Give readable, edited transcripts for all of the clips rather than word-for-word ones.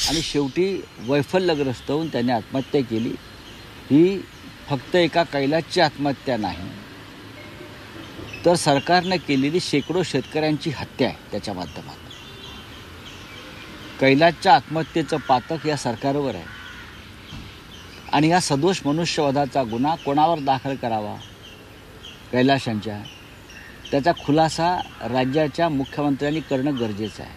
आणि शेवटी वैफल्यग्रस्त होऊन त्याने आत्महत्या केली. ही फक्त एका कैलासची आत्महत्या नाही, तर सरकारनं केलेली शेकडो शेतकऱ्यांची हत्या आहे. त्याच्या माध्यमातून कैलासच्या आत्महत्येचं पातक या सरकारवर आहे. आणि या सदोष मनुष्यवधाचा गुन्हा कोणावर दाखल करावा, कैलास यांच्या, त्याचा खुलासा राज्याच्या मुख्यमंत्र्यांनी करणं गरजेचं आहे.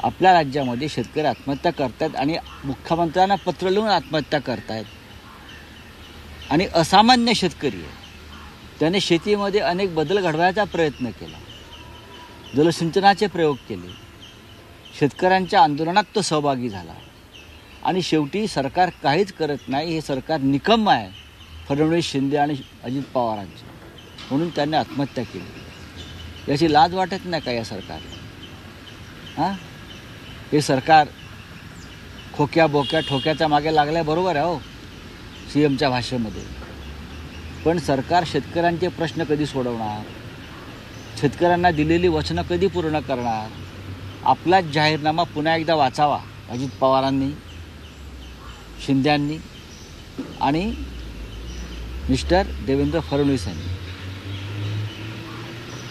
आपल्या राज्यामध्ये शेतकरी आत्महत्या करतात आणि मुख्यमंत्र्यांना पत्र लिहून आत्महत्या करतायत. आणि असामान्य शेतकरी आहे, त्याने शेतीमध्ये अनेक बदल घडवायचा प्रयत्न केला, जलसिंचनाचे प्रयोग केले, शेतकऱ्यांच्या आंदोलनात तो सहभागी झाला. आणि शेवटी सरकार काहीच करत नाही. हे सरकार निकम्म आहे फडणवीस, शिंदे आणि अजित पवारांचे, म्हणून त्यांनी आत्महत्या केली. याची लाज वाटत नाही का या सरकारला? हे सरकार खोक्या बोक्या ठोक्याच्या मागे लागल्या, बरोबर आहे हो CMच्या भाषेमध्ये. पण सरकार शेतकऱ्यांचे प्रश्न कधी सोडवणार? शेतकऱ्यांना दिलेली वचनं कधी पूर्ण करणार? आपलाच जाहीरनामा पुन्हा एकदा वाचावा अजित पवारांनी, शिंद्यांनी आणि मिस्टर देवेंद्र फडणवीस यांनी.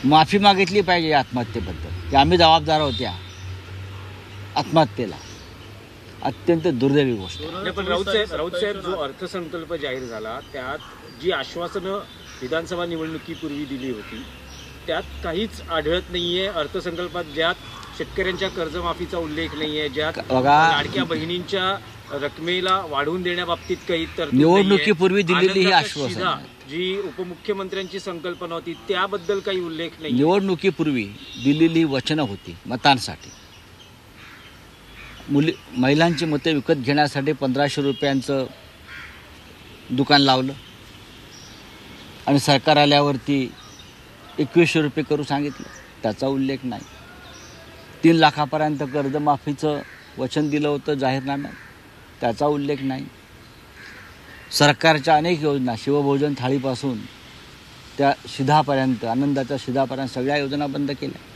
माफी मागितली पाहिजे या आत्महत्येबद्दल की आम्ही जबाबदार होत्या आत्महत्येला. अत्यंत दुर्दैवी गोष्ट. पण राऊत साहेब, जो अर्थसंकल्प जाहीर झाला त्यात जी आश्वासनं विधानसभा निवडणुकीपूर्वी दिली होती त्यात काहीच आढळत नाहीये. अर्थसंकल्पात ज्यात शेतकऱ्यांच्या कर्जमाफीचा उल्लेख नाहीये, ज्यात लाडक्या बहिणींच्या रकमेला वाढवून देण्याबाबतीत काही तरतूद निवडणुकीपूर्वी दिलेली ही आश्वासन, जी उपमुख्यमंत्र्यांची संकल्पना होती त्याबद्दल काही उल्लेख नाही. निवडणुकीपूर्वी दिलेली वचनं होती मतांसाठी. महिलांची मते विकत घेण्यासाठी 1500 रुपयांचं दुकान लावलं आणि सरकार आल्यावरती 2100 रुपये करू सांगितलं, त्याचा उल्लेख नाही. 3 लाखापर्यंत कर्जमाफीचं वचन दिलं होतं जाहीरनाम्यात, त्याचा उल्लेख नाही. सरकारच्या अनेक योजना, शिवभोजन थाळीपासून त्या शिधापर्यंत, आनंदाच्या शिधापर्यंत सगळ्या योजना बंद केल्या.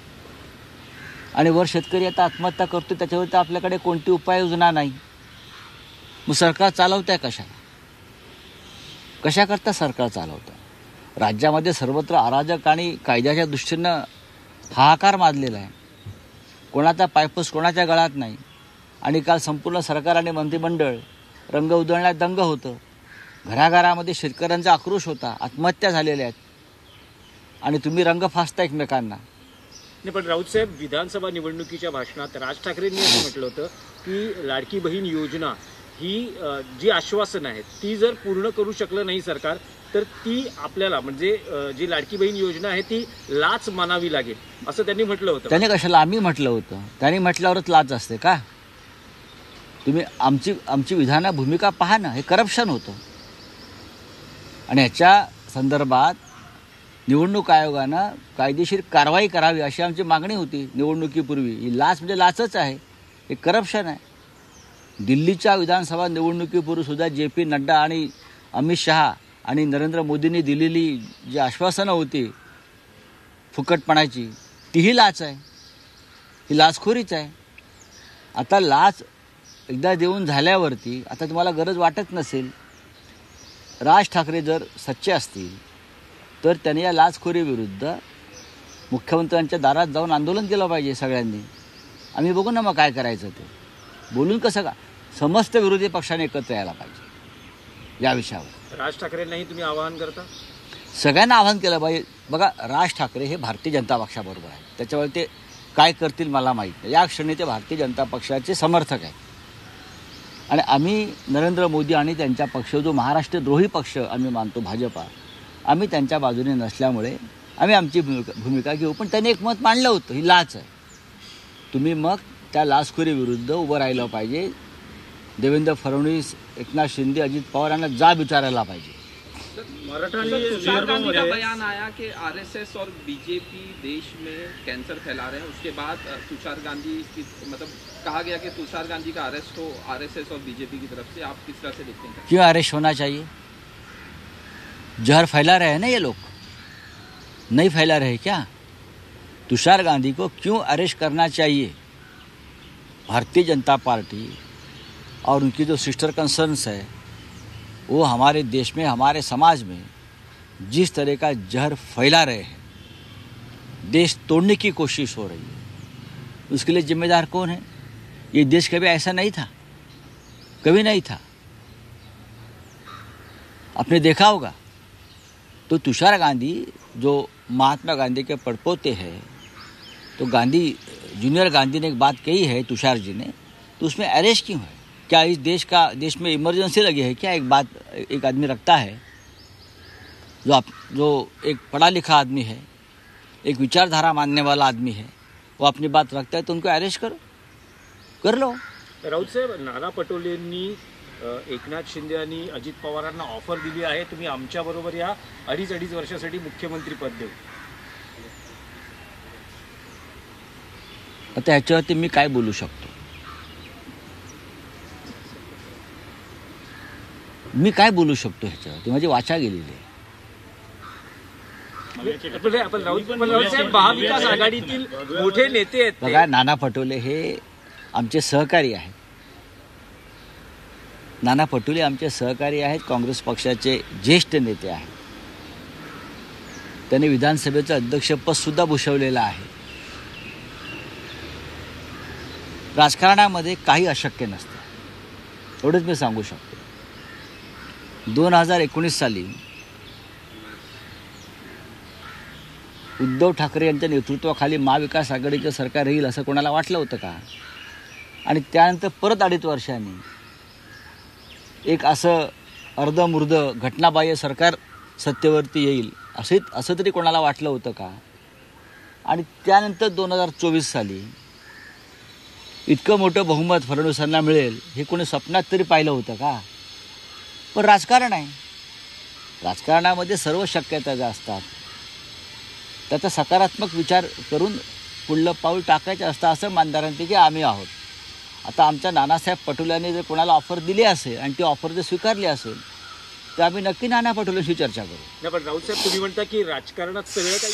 आणि वर शेतकरी आता आत्महत्या करतो, त्याच्यावरती आपल्याकडे कोणती उपाययोजना नाही. मग सरकार चालवत आहे कशाला? कशाकरता सरकार चालवतं? राज्यामध्ये सर्वत्र अराजक आणि कायद्याच्या दृष्टीनं हाहाकार माजलेला आहे. कोणाचा पायपूस कोणाच्या गळात नाही. आणि काल संपूर्ण सरकार आणि मंत्रिमंडळ रंग उधळण्यात दंग होतं. घराघरामध्ये शेतकऱ्यांचा आक्रोश होता, आत्महत्या झालेल्या आहेत आणि तुम्ही रंग फासता एकमेकांना. नाही, पण राऊत साहेब, विधानसभा निवडणुकीच्या भाषणात राज ठाकरेंनी असं म्हटलं होतं की लाडकी बहीण योजना ही जी आश्वासनं आहेत ती जर पूर्ण करू शकलं नाही सरकार, तर ती आपल्याला म्हणजे जी लाडकी बहीण योजना आहे ती लाच मानावी लागेल असं त्यांनी म्हटलं होतं. त्याने कशाला? आम्ही म्हटलं होतं. त्यांनी म्हटल्यावरच लाच असते का? तुम्ही आमची विधान भूमिका पहा ना. हे करप्शन होतं आणि ह्याच्या संदर्भात निवडणूक आयोगानं कायदेशीर कारवाई करावी अशी आमची मागणी होती निवडणुकीपूर्वी. ही लाच म्हणजे लाचच आहे, हे करप्शन आहे. दिल्लीच्या विधानसभा निवडणुकीपूर्वी सुद्धा JP नड्डा आणि अमित शहा आणि नरेंद्र मोदींनी दिलेली जी आश्वासनं होती फुकटपणाची, तीही लाच आहे, ही लाचखोरीच आहे. आता लाच एकदा देऊन झाल्यावरती आता तुम्हाला गरज वाटत नसेल, राज ठाकरे जर सच्चे असतील तर त्यांनी या लाचखोरीविरुद्ध मुख्यमंत्र्यांच्या दारात जाऊन आंदोलन केलं पाहिजे सगळ्यांनी. आम्ही बघू ना मग काय करायचं ते. बोलून कसं का? समस्त विरोधी पक्षाने एकत्र यायला पाहिजे या विषयावर. राज ठाकरेंनाही तुम्ही आवाहन करता? सगळ्यांना आवाहन केलं पाहिजे. बघा, राज ठाकरे हे भारतीय जनता पक्षाबरोबर आहे, त्याच्यावर ते काय करतील मला माहीत नाही. या क्षणी ते भारतीय जनता पक्षाचे समर्थक आहेत आणि आम्ही नरेंद्र मोदी आणि त्यांच्या पक्ष, जो महाराष्ट्रद्रोही पक्ष आम्ही मानतो भाजपा, आम्ही त्यांच्या बाजूने नसल्यामुळे आम्ही आमची भूमिका घेऊ. पण त्यांनी एक मत मांडलं होतं, ही लाच आहे. तुम्ही मग त्या लाचखोरीविरुद्ध उभं राहिलं पाहिजे. देवेंद्र फडणवीस, एकनाथ शिंदे, अजित पवार यांना जाब विचारायला पाहिजे. तुषार गांधी का बयान आया कि RSS और BJP देश में कैंसर फैला रहे हैं. उसके बाद तुषार गांधी की मतलब कहा गया कि तुषार गांधी का अरेस्ट हो RSS और BJP की तरफ से. आप किस तरह से देखते हैं? क्यों अरेस्ट होना चाहिए? जहर फैला रहे हैं ना ये लोग, नहीं फैला रहे क्या? तुषार गांधी को क्यों अरेस्ट करना चाहिए? भारतीय जनता पार्टी और उनकी जो सिस्टर कंसर्न्स है वो हमारे देश में, हमारे समाज में जिस तरह का जहर फैला रहे हैं, देश तोड़ने की कोशिश हो रही है, उसके लिए जिम्मेदार कौन है? ये देश कभी ऐसा नहीं था, कभी नहीं था। आपने देखा होगा तो तुषार गांधी जो महात्मा गांधी के पड़पोते हैं, तो गांधी जूनियर गांधी ने एक बात कही है तुषार जी ने, तो उसमें अरेस्ट क्यों है? क्या इस देश में इमरजेंसी लगी है क्या? एक आदमी रखता है जो एक पढ़ा लिखा आदमी है, एक विचारधारा मानने वाला आदमी है, वो अपनी बात रखता है तो उनको अरेस्ट कर लो। राऊत साहेब, नाना पटोलेंनी एकनाथ शिंदे आणि अजित पवारांना ऑफर दिली आहे, तुम्ही आमच्याबरोबर या 2.5 वर्षासाठी मुख्यमंत्री पद देऊ. आता ह्याच्यावरती मी काय बोलू शकतो? ह्याच्यावरती माझी वाचा गेलेली आहे. पण राऊत साहेब महाविकास आघाडीतील मोठे नेते आहेत. बघा, नाना पटोले हे आमचे सहकारी आहेत. काँग्रेस पक्षाचे ज्येष्ठ नेते आहेत. त्यांनी विधानसभेचं अध्यक्षपद सुद्धा भूषवलेलं आहे. राजकारणामध्ये काही अशक्य नसतं, एवढंच मी सांगू शकतो. 2019 साली उद्धव ठाकरे यांच्या नेतृत्वाखाली महाविकास आघाडीचं सरकार येईल असं कोणाला वाटलं होतं का? आणि त्यानंतर परत 2.5 वर्षांनी एक असं अर्धमुर्ध घटनाबाह्य सरकार सत्तेवरती येईल असं तरी कोणाला वाटलं होतं का? आणि त्यानंतर 2024 साली इतकं मोठं बहुमत फडणवीसांना मिळेल हे कोणी स्वप्नात तरी पाहिलं होतं का? पण राजकारण आहे, राजकारणामध्ये सर्व शक्यता ज्या असतात त्याचा सकारात्मक विचार करून पुढलं पाऊल टाकायचं असतं, असं मानणाऱ्यांपैकी आम्ही आहोत. आता आमच्या नानासाहेब पटोलेंनी जर कोणाला ऑफर दिली असेल आणि ती ऑफर जर स्वीकारली असेल तर आम्ही नक्की नाना पटोलेंशी चर्चा करू. पण राऊत साहेब, तुम्ही म्हणता की राजकारणात सगळं काही